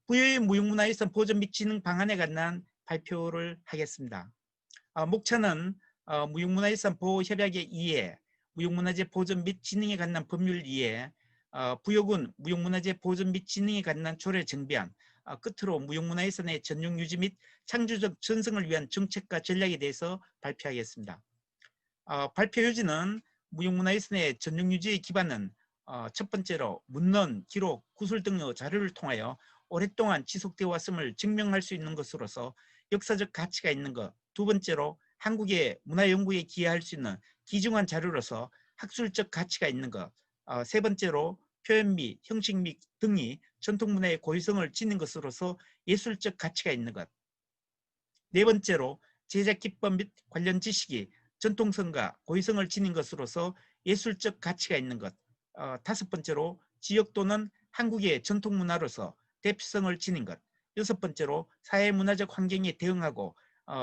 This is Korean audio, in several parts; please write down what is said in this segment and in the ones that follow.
부여의 무형문화유산 보존 및 진흥 방안에 관한 발표를 하겠습니다. 목차는 무형문화유산 보호협약의 2회, 무형문화재 보존 및 진흥에 관한 법률 2회, 부여군 무형문화재 보존 및 진흥에 관한 조례 정비안, 끝으로 무형문화유산의 전용 유지 및 창조적 전승을 위한 정책과 전략에 대해서 발표하겠습니다. 발표 요지는 무형문화유산의 전용 유지의 기반은 첫 번째로 문헌, 기록, 구술 등의 자료를 통하여 오랫동안 지속되어 왔음을 증명할 수 있는 것으로서 역사적 가치가 있는 것. 두 번째로 한국의 문화연구에 기여할 수 있는 귀중한 자료로서 학술적 가치가 있는 것. 세 번째로 표현미, 형식미 등이 전통문화의 고유성을 지닌 것으로서 예술적 가치가 있는 것. 네 번째로 제작 기법 및 관련 지식이 전통성과 고유성을 지닌 것으로서 예술적 가치가 있는 것. 다섯 번째로 지역 또는 한국의 전통문화로서 대표성을 지닌 것. 여섯 번째로 사회문화적 환경에 대응하고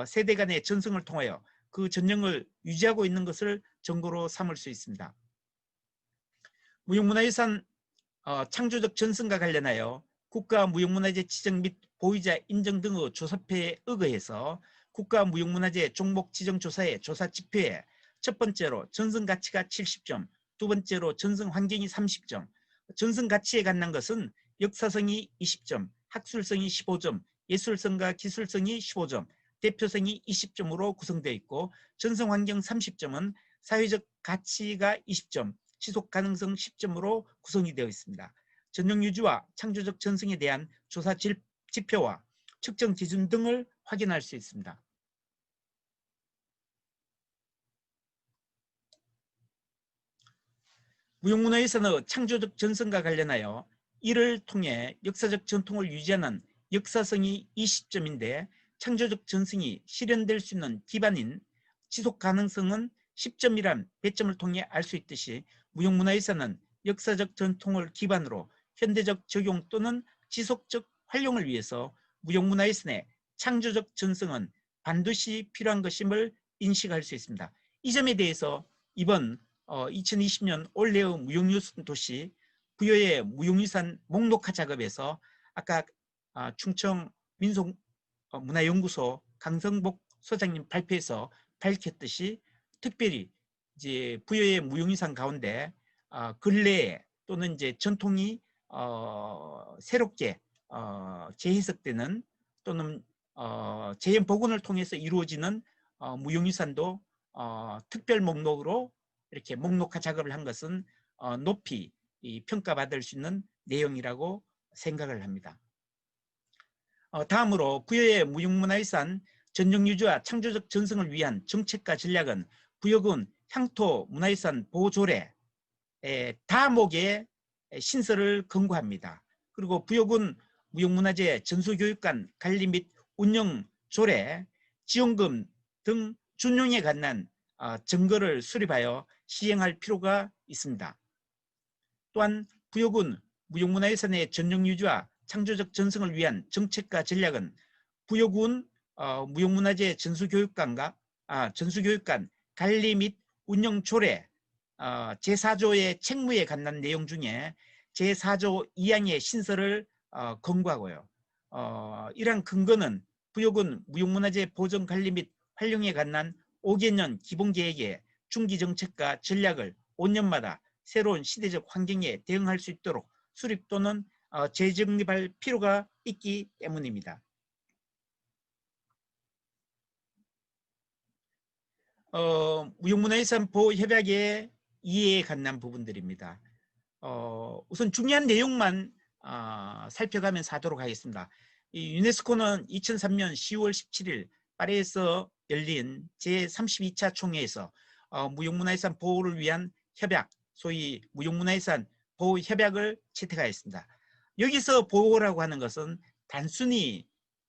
세대 간의 전승을 통하여 그 전형을 유지하고 있는 것을 증거로 삼을 수 있습니다. 무형문화유산 창조적 전승과 관련하여 국가무형문화재 지정 및 보유자 인정 등의 조사표에 의거해서 국가무형문화재 종목 지정 조사의 조사 지표에 첫 번째로 전승 가치가 70점, 두 번째로 전승 환경이 30점, 전승 가치에 관한 것은 역사성이 20점, 학술성이 15점, 예술성과 기술성이 15점, 대표성이 20점으로 구성되어 있고, 전승 환경 30점은 사회적 가치가 20점, 지속 가능성 10점으로 구성이 되어 있습니다. 전용 유지와 창조적 전승에 대한 조사 지표와 측정 기준 등을 확인할 수 있습니다. 무형문화유산의 창조적 전승과 관련하여 이를 통해 역사적 전통을 유지하는 역사성이 20점인데 창조적 전승이 실현될 수 있는 기반인 지속 가능성은 10점이란 배점을 통해 알 수 있듯이 무형문화유산은 역사적 전통을 기반으로 현대적 적용 또는 지속적 활용을 위해서 무형문화유산의 창조적 전승은 반드시 필요한 것임을 인식할 수 있습니다. 이 점에 대해서 이번 2020년 올해의 무형유산 도시 부여의 무형유산 목록화 작업에서 아까 충청 민속문화연구소 강성복 소장님 발표에서 밝혔듯이 특별히 이제 부여의 무형유산 가운데 근래에 또는 이제 전통이 새롭게 재해석되는 또는 재현 복원을 통해서 이루어지는 무형유산도 특별 목록으로 이렇게 목록화 작업을 한 것은 높이 평가받을 수 있는 내용이라고 생각을 합니다. 다음으로 부여의 무형문화유산 전용유지와 창조적 전승을 위한 정책과 전략은 부여군 향토문화유산 보호조례 다목의 신설을 권고합니다. 그리고 부여군 무형문화재 전수교육관 관리 및 운영 조례, 지원금 등 준용에 관한 증거를 수립하여 시행할 필요가 있습니다. 또한 부여군 무형문화유산의 전용유지와 창조적 전승을 위한 정책과 전략은 부여군 무형문화재 전수교육관 관리 및 운영 조례 제4조의 책무에 관한 내용 중에 제4조 2항의 신설을 권고하고요. 이러한 근거는 부여군 무형문화재 보존 관리 및 활용에 관한 5개년 기본계획의 중기정책과 전략을 5년마다 새로운 시대적 환경에 대응할 수 있도록 수립 또는 재정립할 필요가 있기 때문입니다. 무형문화유산 보호협약의 이해에 관한 부분들입니다. 우선 중요한 내용만 살펴가면서 하도록 하겠습니다. 이 유네스코는 2003년 10월 17일 파리에서 열린 제32차 총회에서 무형문화유산 보호를 위한 협약, 소위 무형문화유산 보호협약을 채택하였습니다. 여기서 보호라고 하는 것은 단순히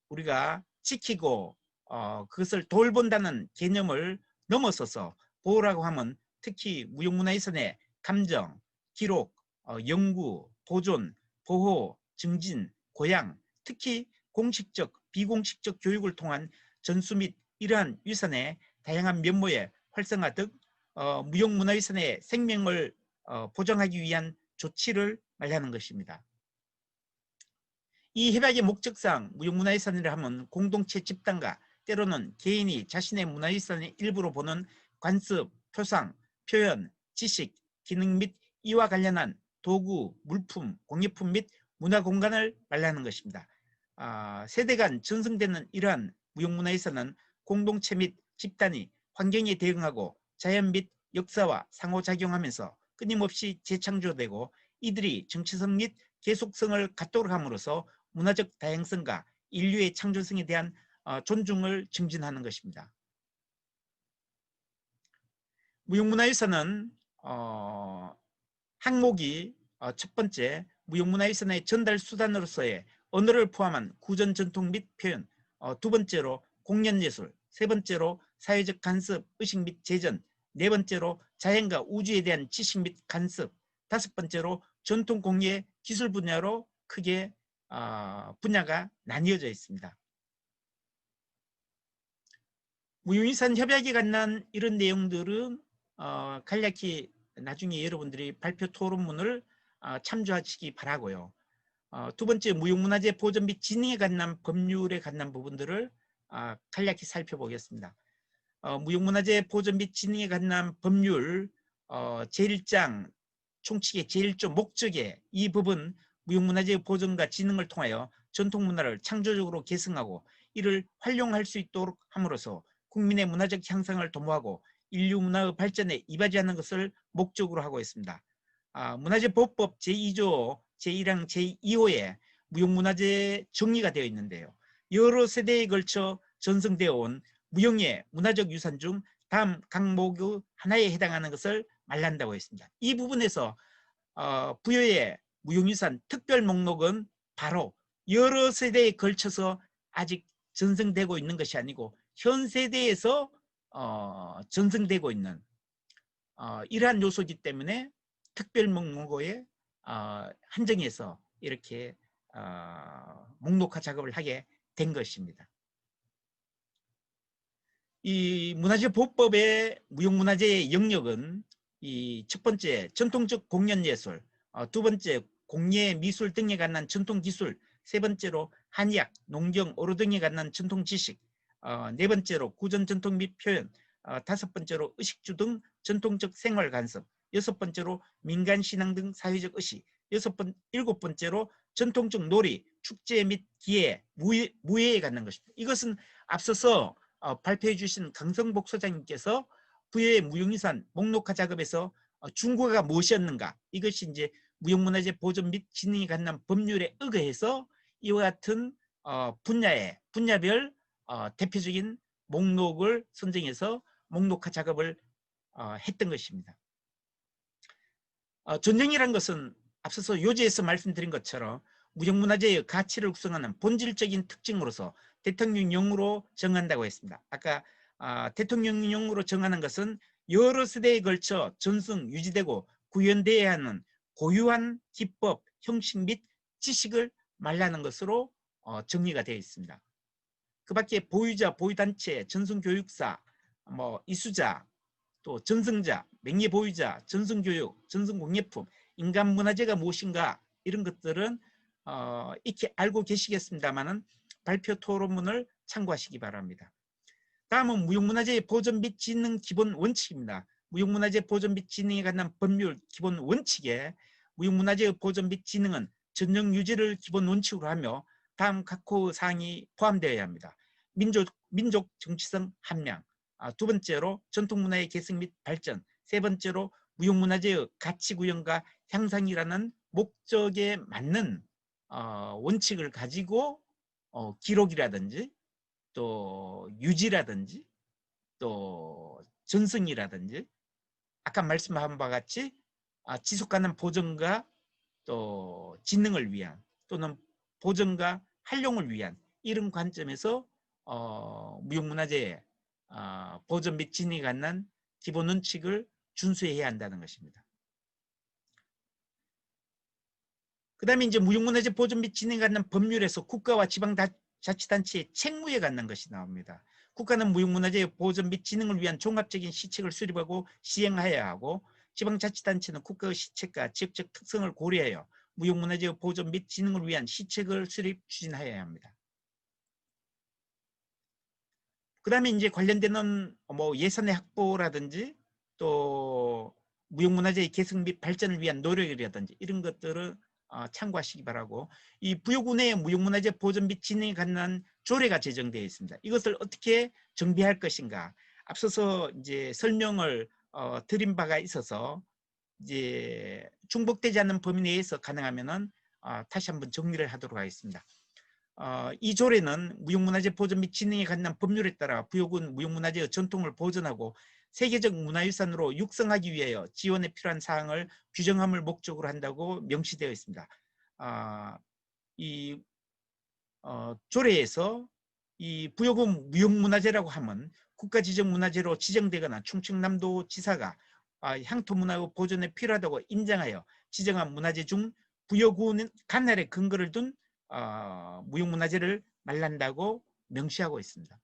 우리가 지키고 그것을 돌본다는 개념을 넘어서서 보호라고 하면 특히 무형문화유산의 감정, 기록, 연구, 보존, 보호, 증진, 고양, 특히 공식적, 비공식적 교육을 통한 전수 및 이러한 유산의 다양한 면모의 활성화 등 무형문화유산의 생명을 보장하기 위한 조치를 말하는 것입니다. 이 협약의 목적상 무형문화유산이라 하면 공동체 집단과 때로는 개인이 자신의 문화유산의 일부로 보는 관습, 표상, 표현, 지식, 기능 및 이와 관련한 도구, 물품, 공예품 및 문화공간을 말하는 것입니다. 세대 간 전승되는 이러한 무형문화유산은 공동체 및 집단이 환경에 대응하고 자연 및 역사와 상호작용하면서 끊임없이 재창조되고 이들이 정체성 및 계속성을 갖도록 함으로써 문화적 다양성과 인류의 창조성에 대한 존중을 증진하는 것입니다. 무형문화유산은 항목이 첫 번째, 무형문화유산의 전달 수단으로서의 언어를 포함한 구전 전통 및 표현, 두 번째로 공연예술, 세 번째로 사회적 간섭, 의식 및 재전, 네 번째로 자연과 우주에 대한 지식 및 간섭, 다섯 번째로 전통 공예 기술 분야로 크게 분야가 나뉘어져 있습니다. 무형유산 협약에 관한 이런 내용들은 간략히 나중에 여러분들이 발표 토론문을 참조하시기 바라고요. 두 번째, 무형문화재 보존 및 진흥에 관한 법률에 관한 부분들을 간략히 살펴보겠습니다. 무형문화재 보존 및 진흥에 관한 법률 제1장 총칙의 제1조 목적에 이 법은 무형문화재 보존과 진흥을 통하여 전통문화를 창조적으로 계승하고 이를 활용할 수 있도록 함으로써 국민의 문화적 향상을 도모하고 인류 문화의 발전에 이바지하는 것을 목적으로 하고 있습니다. 문화재보호법 제2조 제1항 제2호에 무형문화재 정의가 되어 있는데요. 여러 세대에 걸쳐 전승되어 온 무형의 문화적 유산 중 다음 항목의 하나에 해당하는 것을 말한다고 했습니다. 이 부분에서 부여의 무형유산 특별 목록은 바로 여러 세대에 걸쳐서 아직 전승되고 있는 것이 아니고 현 세대에서 전승되고 있는 이러한 요소이기 때문에 특별 목록에 한정해서 이렇게 목록화 작업을 하게 된 것입니다. 이 문화재보호법의 무형문화재의 영역은 이 첫 번째 전통적 공연예술, 두 번째 공예 미술 등에 관한 전통기술, 세 번째로 한의학, 농경, 어로 등에 관한 전통지식, 네 번째로 구전 전통 및 표현, 다섯 번째로 의식주 등 전통적 생활 간섭, 여섯 번째로 민간 신앙 등 사회적 의식, 일곱 번째로 전통적 놀이, 축제 및 기회, 무예에 관한 것입니다. 이것은 앞서서 발표해 주신 강성복 소장님께서 부여의 무형유산 목록화 작업에서 중국어가 무엇이었는가, 이것이 이제 무형문화재 보존 및 진흥에 관한 법률에 의거해서 이와 같은 분야별 대표적인 목록을 선정해서 목록화 작업을 했던 것입니다. 전형이란 것은 앞서서 요지에서 말씀드린 것처럼 무형문화재의 가치를 구성하는 본질적인 특징으로서 대통령령으로 정한다고 했습니다. 아까 대통령령으로 정하는 것은 여러 세대에 걸쳐 전승, 유지되고 구현되어야 하는 고유한 기법, 형식 및 지식을 말하는 것으로 정리가 되어 있습니다. 그 밖에 보유자, 보유단체, 전승교육사, 이수자, 또 전승자, 명예보유자, 전승교육, 전승공예품, 인간문화재가 무엇인가, 이런 것들은 익히 알고 계시겠습니다만은 발표 토론문을 참고하시기 바랍니다. 다음은 무형문화재의 보존 및 진흥 기본 원칙입니다. 무형문화재 보존 및 진흥에 관한 법률 기본 원칙에 무형문화재의 보존 및 진흥은 전형 유지를 기본 원칙으로 하며 다음 각호 사항이 포함되어야 합니다. 민족 정치성 함량, 두 번째로 전통문화의 계승 및 발전, 세 번째로 무형문화재의 가치 구현과 향상이라는 목적에 맞는 원칙을 가지고 기록이라든지 또 유지라든지 또 전승이라든지 아까 말씀한 바와 같이 지속가능 보존과 또 진흥을 위한 또는 보존과 활용을 위한 이런 관점에서 무형문화재의 보존 및 진흥에 관한 기본 원칙을 준수해야 한다는 것입니다. 그 다음에 이제 무형문화재 보존 및 진흥에 관한 법률에서 국가와 지방자치단체의 책무에 관한 것이 나옵니다. 국가는 무형문화재 보존 및 진흥을 위한 종합적인 시책을 수립하고 시행해야 하고 지방자치단체는 국가의 시책과 지역적 특성을 고려하여 무형문화재 보존 및 진흥을 위한 시책을 수립 추진하여야 합니다. 그 다음에 이제 관련되는 뭐 예산의 확보라든지 또 무형문화재의 계승 및 발전을 위한 노력이라든지 이런 것들을 참고하시기 바라고, 이 부여구 내에 무형문화재 보존 및 진흥에 관한 조례가 제정되어 있습니다. 이것을 어떻게 정비할 것인가 앞서서 이제 설명을 드린 바가 있어서 이제 중복되지 않는 범위 내에서 가능하면은 다시 한번 정리를 하도록 하겠습니다. 이 조례는 무형문화재 보존 및 진흥에 관한 법률에 따라 부여군 무형문화재의 전통을 보존하고 세계적 문화유산으로 육성하기 위하여 지원에 필요한 사항을 규정함을 목적으로 한다고 명시되어 있습니다. 이 조례에서 이 부여군 무형문화재라고 하면 국가지정문화재로 지정되거나 충청남도 지사가 향토문화 보존에 필요하다고 인정하여 지정한 문화재 중 부여군 관할에 근거를 둔 무형문화재를 말한다고 명시하고 있습니다.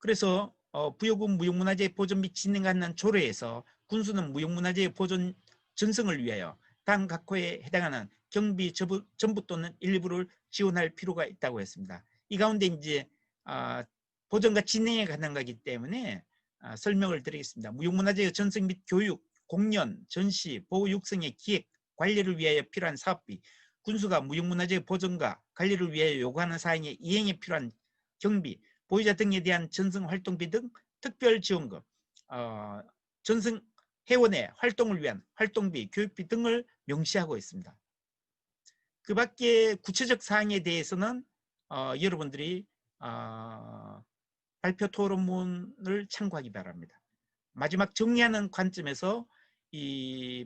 그래서 부여군 무형문화재 보존 및 진흥에 관한 조례에서 군수는 무형문화재의 보존 전승을 위하여 당 각 호에 해당하는 경비 전부 또는 일부를 지원할 필요가 있다고 했습니다. 이 가운데 이제 보존과 진흥에 관한 거기 때문에 설명을 드리겠습니다. 무형문화재의 전승 및 교육, 공연, 전시, 보호 육성의 기획, 관리를 위하여 필요한 사업비, 군수가 무형문화재의 보존과 관리를 위하여 요구하는 사항의 이행에 필요한 경비, 보유자 등에 대한 전승 활동비 등 특별 지원금, 전승 회원의 활동을 위한 활동비, 교육비 등을 명시하고 있습니다. 그 밖에 구체적 사항에 대해서는 여러분들이 발표 토론문을 참고하기 바랍니다. 마지막 정리하는 관점에서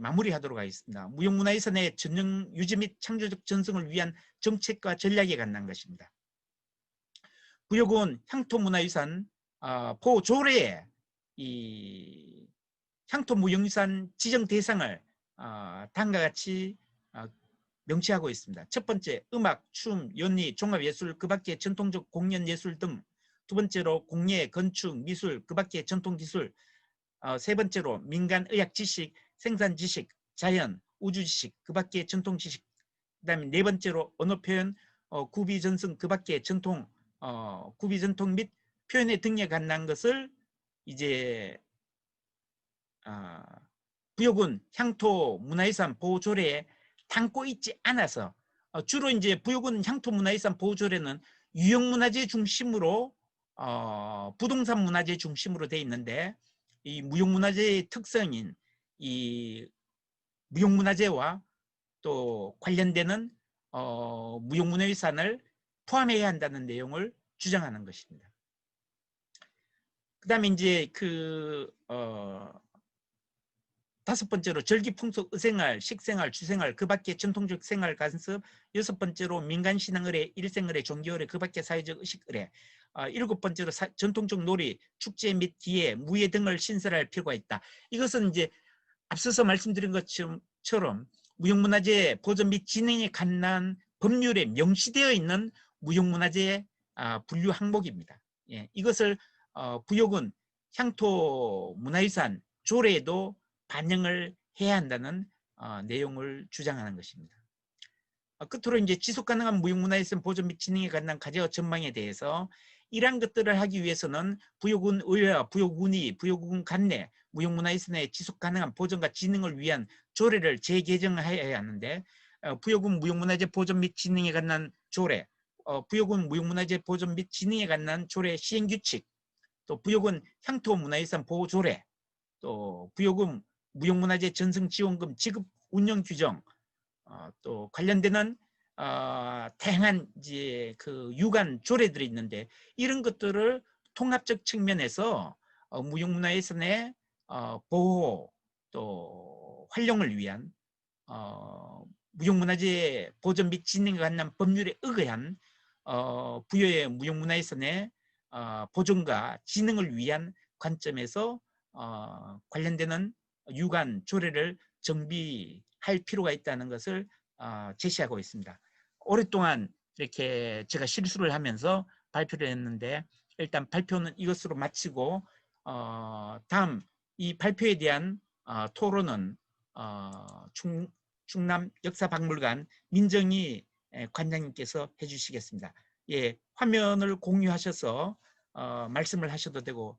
마무리하도록 하겠습니다. 무형문화유산의 전용 유지 및 창조적 전승을 위한 정책과 전략에 관한 것입니다. 부여군 향토문화유산 보조례에 이 향토무형유산 지정 대상을 다음과 같이 명시하고 있습니다. 첫 번째, 음악, 춤, 연희, 종합예술, 그 밖의 전통적 공연예술 등. 두 번째로 공예, 건축, 미술, 그 밖의 전통기술. 세 번째로 민간의학 지식, 생산 지식, 자연, 우주 지식, 그 밖의 전통 지식. 그 다음에 네 번째로 언어 표현, 구비 전승, 그 밖의 전통, 구비 전통 및 표현의 등에 관한 것을 이제 부여군 향토 문화유산 보호조례에 담고 있지 않아서 주로 이제 부여군 향토 문화유산 보호조례는 유형문화재 중심으로 부동산 문화재 중심으로 되어 있는데, 이 무형문화재의 특성인 이 무형문화재와 또 관련되는 무형문화유산을 포함해야 한다는 내용을 주장하는 것입니다. 그 다음에 이제 다섯 번째로 절기풍속, 의생활, 식생활, 주생활, 그 밖의 전통적 생활 간섭. 여섯 번째로 민간신앙의례, 일생의례, 종교의례, 그 밖의 사회적 의식의례. 일곱 번째로 전통적 놀이, 축제 및 기회, 무예 등을 신설할 필요가 있다. 이것은 이제 앞서서 말씀드린 것처럼 무형문화재 보존 및 진흥에 관한 법률에 명시되어 있는 무형문화재 분류 항목입니다. 예, 이것을 부여군 향토문화유산 조례에도 반영을 해야 한다는 내용을 주장하는 것입니다. 끝으로 이제 지속가능한 무형문화유산 보존 및 진흥에 관한 과제와 전망에 대해서 이러한 것들을 하기 위해서는 부여군 의회와 부여군이 부여군 관내 무형문화유산의 지속가능한 보존과 진흥을 위한 조례를 재개정해야 하는데, 부여군 무형문화재 보존 및 진흥에 관한 조례, 부여군 무형문화재 보존 및 진흥에 관한 조례 시행규칙, 또 부여군 향토문화유산 보호조례, 또 부여군 무형문화재 전승지원금 지급 운영 규정, 또 관련되는 다양한 이제 유관 조례들이 있는데, 이런 것들을 통합적 측면에서 무형문화유산의 보호 또 활용을 위한 무형문화재 보존 및 진흥에 관한 법률에 의거한 부여의 무형문화유산의 보존과 진흥을 위한 관점에서 관련되는 유관 조례를 정비할 필요가 있다는 것을 제시하고 있습니다. 오랫동안 이렇게 제가 실수를 하면서 발표를 했는데, 일단 발표는 이것으로 마치고 다음 이 발표에 대한 토론은 충남 역사박물관 민정희 관장님께서 해주시겠습니다. 예, 화면을 공유하셔서 말씀을 하셔도 되고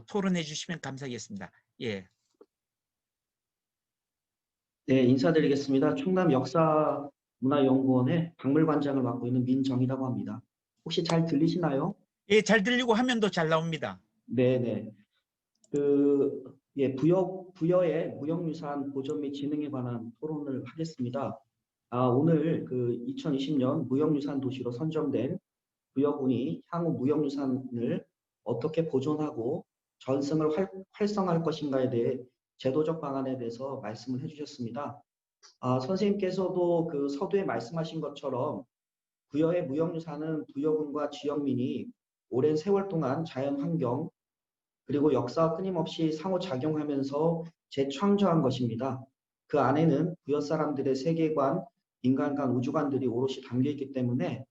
토론해 주시면 감사하겠습니다. 예. 네, 인사드리겠습니다. 충남 역사문화연구원의 박물관장을 맡고 있는 민정이라고 합니다. 혹시 잘 들리시나요? 예, 잘 들리고 화면도 잘 나옵니다. 네네. 부여의 무형유산 보존 및 진흥에 관한 토론을 하겠습니다. 오늘 2020년 무형유산 도시로 선정된 부여군이 향후 무형유산을 어떻게 보존하고 전승을 활성화할 것인가에 대해 제도적 방안에 대해서 말씀을 해주셨습니다. 선생님께서도 그 서두에 말씀하신 것처럼 부여의 무형유산은 부여군과 지역민이 오랜 세월 동안 자연환경 그리고 역사와 끊임없이 상호작용하면서 재창조한 것입니다. 그 안에는 부여 사람들의 세계관, 인간관, 우주관들이 오롯이 담겨있기 때문에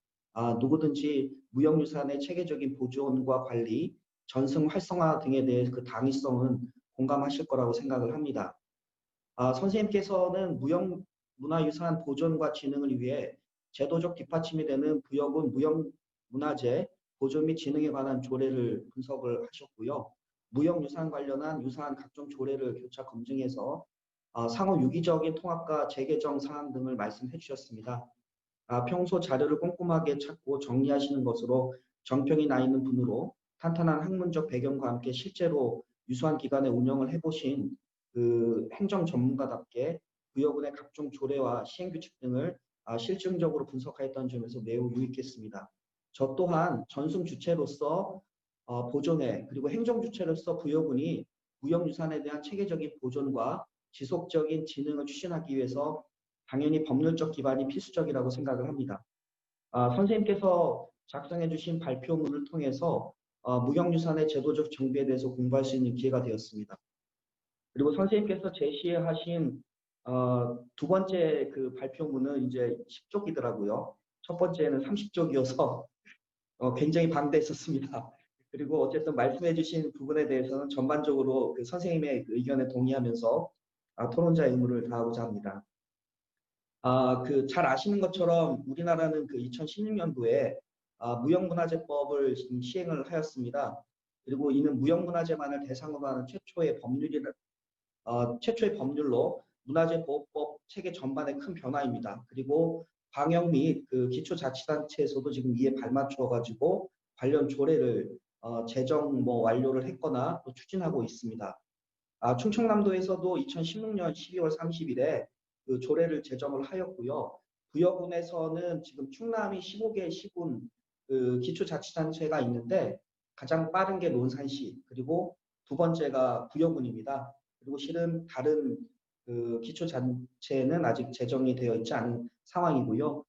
누구든지 무형유산의 체계적인 보존과 관리, 전승 활성화 등에 대해 그 당위성은 공감하실 거라고 생각을 합니다. 선생님께서는 무형문화유산 보존과 진흥을 위해 제도적 뒷받침이 되는 부여군 무형문화재 보존 및 진흥에 관한 조례를 분석을 하셨고요. 무형유산 관련한 유사한 각종 조례를 교차 검증해서 상호 유기적인 통합과 재개정 사항 등을 말씀해 주셨습니다. 평소 자료를 꼼꼼하게 찾고 정리하시는 것으로 정평이 나 있는 분으로 탄탄한 학문적 배경과 함께 실제로 유수한 기간에 운영을 해보신 그 행정 전문가답게 부여군의 각종 조례와 시행규칙 등을 실증적으로 분석하였던 점에서 매우 유익했습니다. 저 또한 전승 주체로서 보존에 그리고 행정 주체로서 부여군이 무형유산에 대한 체계적인 보존과 지속적인 진흥을 추진하기 위해서 당연히 법률적 기반이 필수적이라고 생각을 합니다. 선생님께서 작성해 주신 발표문을 통해서 무형유산의 제도적 정비에 대해서 공부할 수 있는 기회가 되었습니다. 그리고 선생님께서 제시하신 두 번째 그 발표문은 이제 10쪽이더라고요. 첫 번째는 30쪽이어서 굉장히 방대했었습니다. 그리고 어쨌든 말씀해 주신 부분에 대해서는 전반적으로 그 선생님의 그 의견에 동의하면서 토론자의 의무를 다하고자 합니다. 잘 아시는 것처럼 우리나라는 그 2016년도에 무형문화재법을 시행을 하였습니다. 그리고 이는 무형문화재만을 대상으로 하는 최초의 법률로 문화재보호법 체계 전반의 큰 변화입니다. 그리고 광역 및 그 기초자치단체에서도 지금 이에 발맞춰 가지고 관련 조례를 제정 완료를 했거나 또 추진하고 있습니다. 충청남도에서도 2016년 12월 30일에 그 조례를 제정을 하였고요. 부여군에서는 지금 충남이 15개 시군 그 기초자치단체가 있는데 가장 빠른 게 논산시 그리고 두 번째가 부여군입니다. 그리고 실은 다른 그 기초자치는 아직 제정이 되어 있지 않은 상황이고요.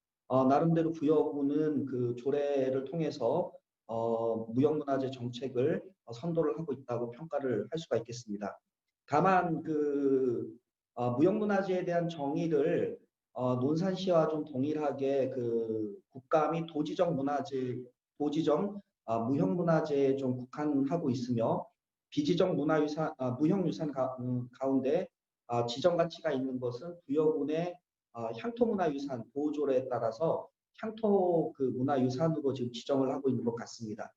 나름대로 부여군은 그 조례를 통해서 무형문화재 정책을 선도를 하고 있다고 평가를 할 수가 있겠습니다. 다만 무형문화재에 대한 정의를 논산시와 좀 동일하게 그 국가 및 도지적 무형문화재에 좀 국한하고 있으며 비지적 무형유산 가운데 지정 가치가 있는 것은 부여군의 향토문화유산 보호조례에 따라서 향토 그 문화유산으로 지금 지정을 하고 있는 것 같습니다.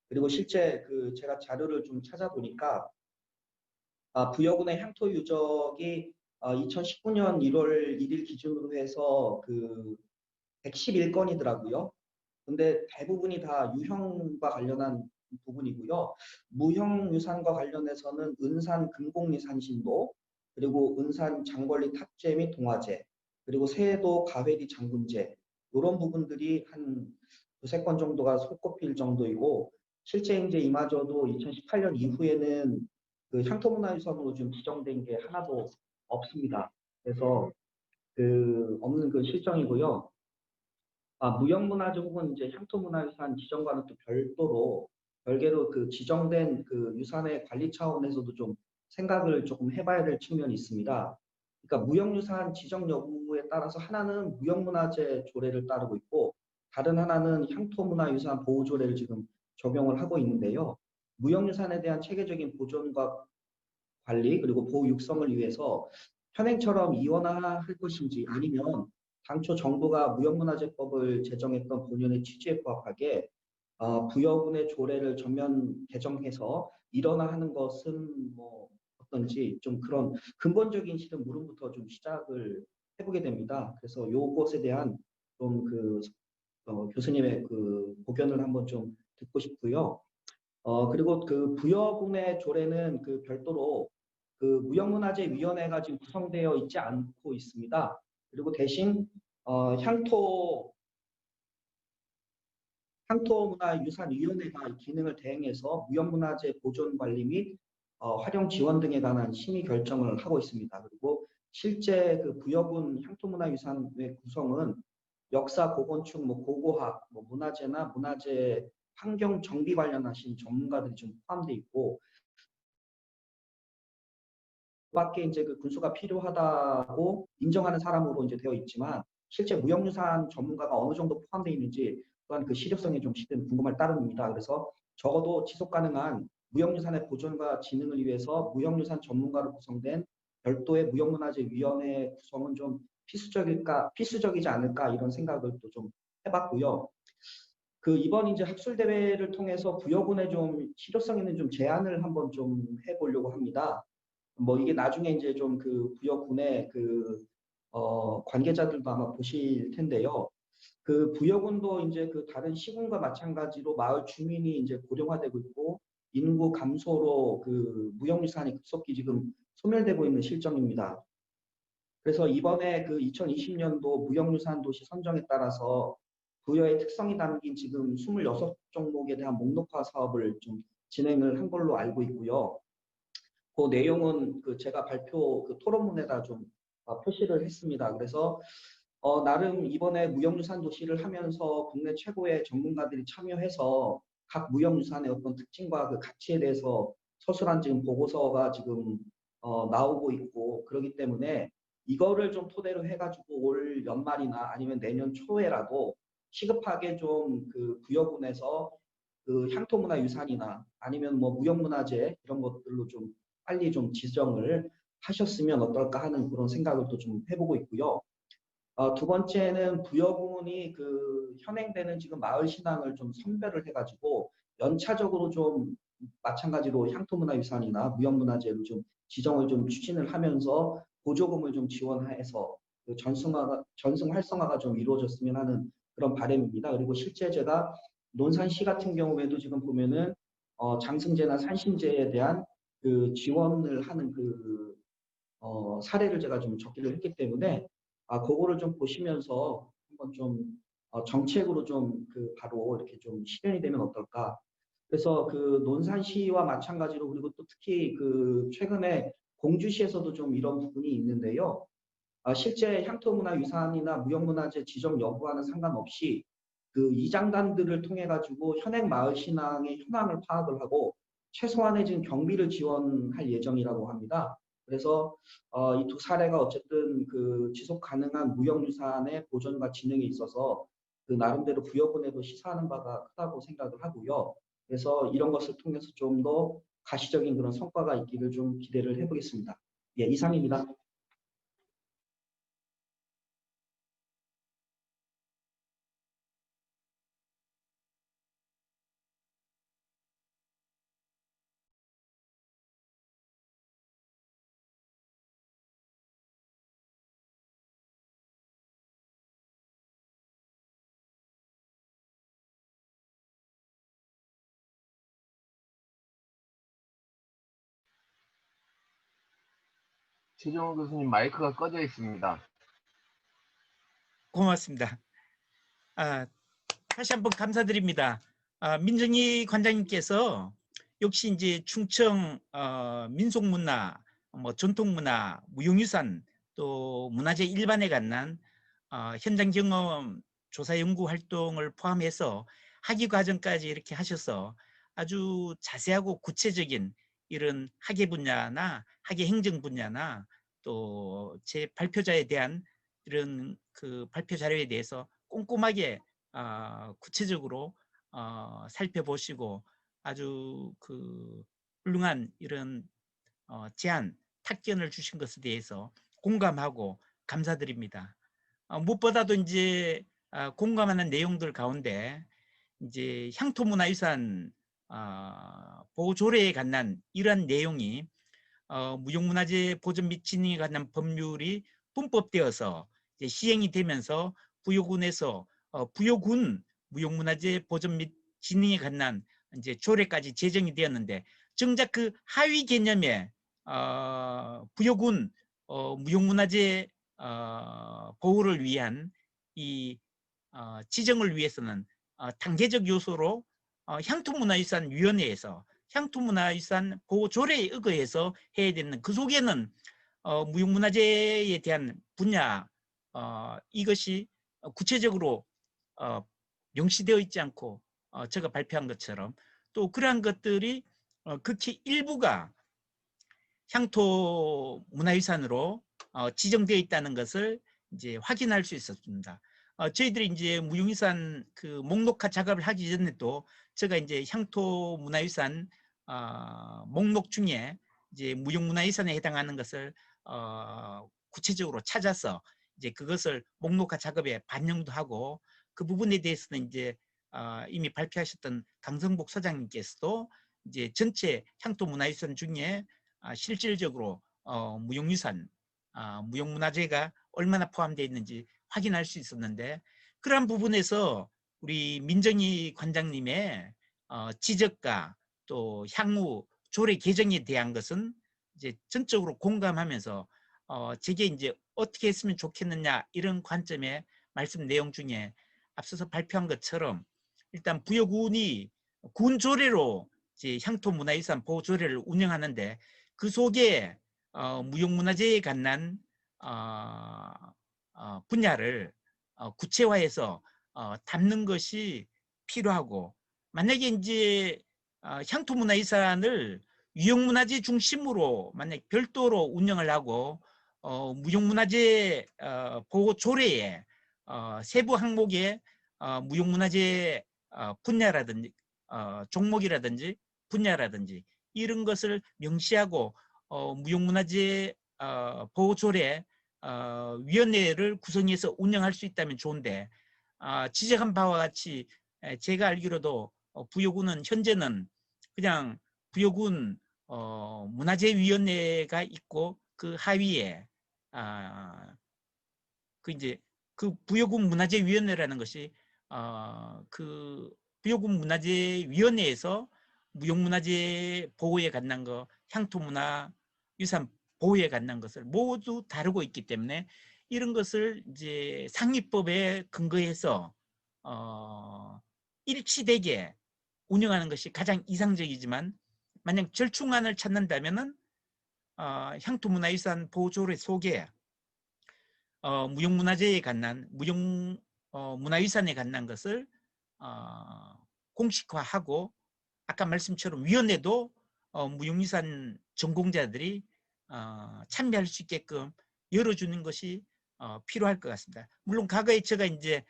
그리고 실제 제가 자료를 좀 찾아보니까 부여군의 향토 유적이 2019년 1월 1일 기준으로 해서 111건이더라고요. 근데 대부분이 다 유형과 관련한 부분이고요. 무형유산과 관련해서는 은산 금곡리산신도, 그리고 은산 장권리 탑재 및 동화재, 그리고 세도 가회리 장군재 이런 부분들이 한 두세 건 정도가 손꼽힐 정도이고 실제 이제 이마저도 2018년 이후에는 그 향토문화유산으로 좀 지정된 게 하나도 없습니다. 그래서 없는 그 실정이고요. 무형문화재 혹은 이제 향토문화유산 지정과는 또 별개로 그 지정된 그 유산의 관리 차원에서도 좀 생각을 조금 해봐야 될 측면이 있습니다. 그러니까 무형유산 지정 여부에 따라서 하나는 무형문화재 조례를 따르고 있고 다른 하나는 향토문화유산 보호조례를 지금 적용을 하고 있는데요. 무형유산에 대한 체계적인 보존과 관리 그리고 보호 육성을 위해서 현행처럼 이원화할 것인지 아니면 당초 정부가 무형문화재법을 제정했던 본연의 취지에 부합하게 부여군의 조례를 전면 개정해서 일원화하는 것은 뭐 어떤지 좀 그런 근본적인 실은 물음부터 좀 시작을 해보게 됩니다. 그래서 요것에 대한 좀 교수님의 그 고견을 한번 좀 듣고 싶고요. 그리고 그 부여군의 조례는 그 별도로 그 무형문화재위원회가 지금 구성되어 있지 않고 있습니다. 그리고 대신 향토문화유산위원회가 기능을 대행해서 무형문화재 보존 관리 및 활용 지원 등에 관한 심의 결정을 하고 있습니다. 그리고 실제 그 부여군 향토문화유산회 구성은 역사, 고건축, 뭐 고고학, 뭐 문화재나 문화재 환경 정비 관련하신 전문가들이 좀 포함되어 있고 그 밖에 이제 그 군수가 필요하다고 인정하는 사람으로 이제 되어 있지만 실제 무형유산 전문가가 어느 정도 포함되어 있는지 또한 그 실효성이 좀 실은 궁금할 따름입니다. 그래서 적어도 지속 가능한 무형유산의 보존과 진흥을 위해서 무형유산 전문가로 구성된 별도의 무형문화재위원회 구성은 좀 필수적이지 않을까 이런 생각을 또 좀 해봤고요. 그 이번 이제 학술 대회를 통해서 부여군의 좀 실효성 있는 좀 제안을 한번 좀 해보려고 합니다. 뭐 이게 나중에 이제 좀 그 부여군의 그 관계자들도 아마 보실 텐데요. 그 부여군도 이제 그 다른 시군과 마찬가지로 마을 주민이 이제 고령화되고 있고 인구 감소로 그 무형유산이 급속히 지금 소멸되고 있는 실정입니다. 그래서 이번에 그 2020년도 무형유산 도시 선정에 따라서 부여의 특성이 담긴 지금 26종목에 대한 목록화 사업을 좀 진행을 한 걸로 알고 있고요. 그 내용은 그 제가 발표 그 토론문에다 좀 표시를 했습니다. 그래서 나름 이번에 무형유산 도시를 하면서 국내 최고의 전문가들이 참여해서 각 무형유산의 어떤 특징과 그 가치에 대해서 서술한 지금 보고서가 지금 나오고 있고 그렇기 때문에 이거를 좀 토대로 해가지고 올 연말이나 아니면 내년 초에라도 시급하게 좀 그 부여군에서 그 향토문화유산이나 아니면 뭐 무형문화재 이런 것들로 좀 빨리 좀 지정을 하셨으면 어떨까 하는 그런 생각을 또 좀 해보고 있고요. 두 번째는 부여군이 그 현행되는 지금 마을 신앙을 좀 선별을 해가지고 연차적으로 좀 마찬가지로 향토문화유산이나 무형문화재로 좀 지정을 좀 추진을 하면서 보조금을 좀 지원해서 그 전승 활성화가 좀 이루어졌으면 하는 그런 바람입니다. 그리고 실제 제가 논산시 같은 경우에도 지금 보면은 장승제나 산신제에 대한 그 지원을 하는 그 사례를 제가 좀 적기를 했기 때문에 그거를 좀 보시면서 한번 좀 정책으로 좀 그 바로 이렇게 좀 실현이 되면 어떨까. 그래서 그 논산시와 마찬가지로 그리고 또 특히 그 최근에 공주시에서도 좀 이런 부분이 있는데요. 실제 향토문화유산이나 무형문화재 지정 여부와는 상관없이 그 이장단들을 통해 가지고 현행 마을 신앙의 현황을 파악을 하고 최소한의 지금 경비를 지원할 예정이라고 합니다. 그래서 이 두 사례가 어쨌든 그 지속 가능한 무형유산의 보존과 진흥에 있어서 그 나름대로 부여군에도 시사하는 바가 크다고 생각을 하고요. 그래서 이런 것을 통해서 좀 더 가시적인 그런 성과가 있기를 좀 기대를 해보겠습니다. 예, 이상입니다. 최종호 교수님 마이크가 꺼져 있습니다. 고맙습니다. 다시 한번 감사드립니다. 민정희 관장님께서 역시 이제 충청 민속문화, 뭐 전통문화, 무형유산 또 문화재 일반에 관한 현장 경험 조사 연구 활동을 포함해서 학위 과정까지 이렇게 하셔서 아주 자세하고 구체적인 이런 학예 분야나 학예 행정 분야나 또 제 발표자에 대한 이런 그 발표 자료에 대해서 꼼꼼하게 구체적으로 살펴보시고 아주 그 훌륭한 이런 제안, 탁견을 주신 것에 대해서 공감하고 감사드립니다. 무엇보다도 이제 공감하는 내용들 가운데 이제 향토문화유산 보호조례에 관한 이러한 내용이 무형문화재 보존 및 진흥에 관한 법률이 분법되어서 이제 시행이 되면서 부여군에서 부여군 무형문화재 보존 및 진흥에 관한 이제 조례까지 제정이 되었는데, 정작 그 하위 개념의 부여군 무형문화재 보호를 위한 이 지정을 위해서는 단계적 요소로 향토문화유산위원회에서 향토문화유산 보호조례에 의거해서 해야 되는, 그 속에는 무형문화재에 대한 분야 이것이 구체적으로 명시되어 있지 않고 제가 발표한 것처럼 또 그러한 것들이 극히 일부가 향토문화유산으로 지정되어 있다는 것을 이제 확인할 수 있었습니다. 저희들이 이제 무형유산 그 목록화 작업을 하기 전에도 제가 이제 향토문화유산 목록 중에 이제 무형문화유산에 해당하는 것을 구체적으로 찾아서 이제 그것을 목록화 작업에 반영도 하고, 그 부분에 대해서는 이제 이미 발표하셨던 강성복 소장님께서도 이제 전체 향토문화유산 중에 실질적으로 무형유산, 무형문화재가 얼마나 포함되어 있는지 확인할 수 있었는데, 그러한 부분에서 우리 민정희 관장님의 지적과 또 향후 조례 개정에 대한 것은 이제 전적으로 공감하면서 제게 이제 어떻게 했으면 좋겠느냐 이런 관점의 말씀 내용 중에 앞서서 발표한 것처럼 일단 부여군이 군 조례로 이제 향토문화유산 보호조례를 운영하는데, 그 속에 무형문화재에 관한 분야를 구체화해서 담는 것이 필요하고, 만약에 이제 향토문화유산을 유형문화재 중심으로 만약 별도로 운영을 하고 무형문화재 보호 조례에 세부 항목에 무형문화재 분야라든지 종목이라든지 분야라든지 이런 것을 명시하고 무형문화재 보호조례 위원회를 구성해서 운영할 수 있다면 좋은데, 지적한 바와 같이 제가 알기로도 부여군은 현재는 그냥 부여군 문화재위원회가 있고 그 하위에 그 이제 그 부여군 문화재위원회라는 것이 그 부여군 문화재위원회에서 무형문화재 보호에 관한 거, 향토문화 유산 보호에 관한 것을 모두 다루고 있기 때문에 이런 것을 이제 상위법에 근거해서 일치되게 운영하는 것이 가장 이상적이지만, 만약 절충안을 찾는다면은 향토문화유산 보호조례 속에 무형문화재에 관한 문화유산에 관한 것을 공식화하고, 아까 말씀처럼 위원회도 무형유산 전공자들이 참여할 수 있게끔 열어주는 것이 필요할 것 같습니다. 물론 과거에 제가 이제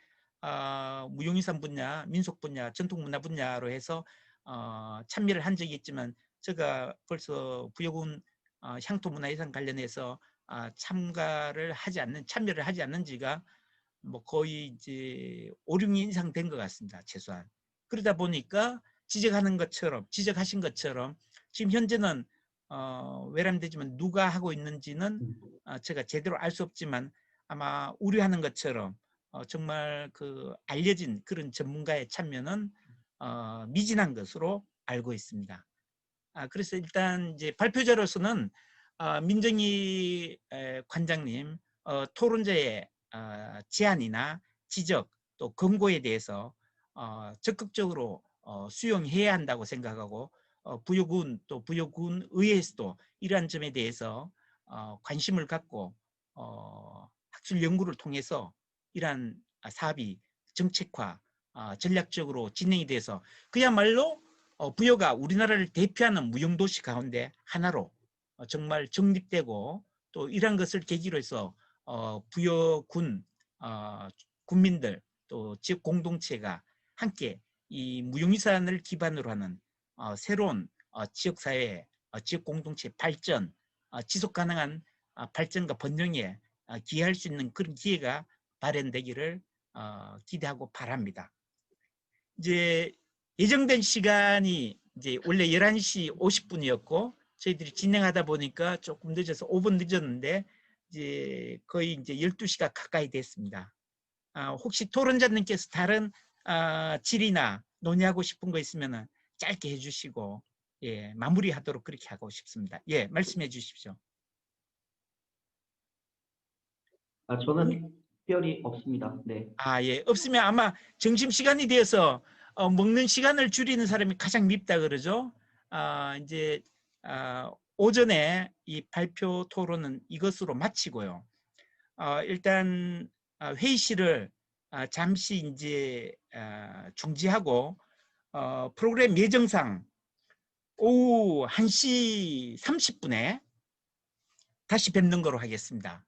무형유산 분야, 민속 분야, 전통문화 분야로 해서 참여를 한 적이 있지만, 제가 벌써 부여군 향토문화유산 관련해서 참여를 하지 않는 지가 뭐 거의 이제 5, 6년 이상 된 것 같습니다. 최소한. 그러다 보니까 지적하신 것처럼 지금 현재는 외람되지만 누가 하고 있는지는 제가 제대로 알 수 없지만, 아마 우려하는 것처럼 정말 그 알려진 그런 전문가의 참여는 미진한 것으로 알고 있습니다. 그래서 일단 이제 발표자로서는 민정희 관장님 토론자의 제안이나 지적 또 권고에 대해서 적극적으로 수용해야 한다고 생각하고, 부여군 또 부여군 의회에서도 이러한 점에 대해서 관심을 갖고 학술 연구를 통해서 이러한 사업이 정책화 전략적으로 진행이 돼서 그야말로 부여가 우리나라를 대표하는 무형도시 가운데 하나로 정말 정립되고, 또 이러한 것을 계기로 해서 부여군 군민들 또 지역 공동체가 함께 이 무형유산을 기반으로 하는 새로운 지역사회, 지역 공동체 발전, 지속가능한 발전과 번영에 기여할 수 있는 그런 기회가 마련되기를 기대하고 바랍니다. 이제 예정된 시간이 이제 원래 11시 50분이었고 저희들이 진행하다 보니까 조금 늦어서 5분 늦었는데 이제 거의 이제 12시가 가까이 됐습니다. 혹시 토론자님께서 다른 질의나 논의하고 싶은 거 있으면 짧게 해주시고 예, 마무리하도록 그렇게 하고 싶습니다. 예, 말씀해 주십시오. 저는 특별히 없습니다. 네. 예, 없으면 아마 점심시간이 되어서 먹는 시간을 줄이는 사람이 가장 밉다 그러죠. 이제 오전에 이 발표 토론은 이것으로 마치고요. 일단 회의실을 잠시 이제 중지하고 프로그램 예정상 오후 1시 30분에 다시 뵙는 거로 하겠습니다.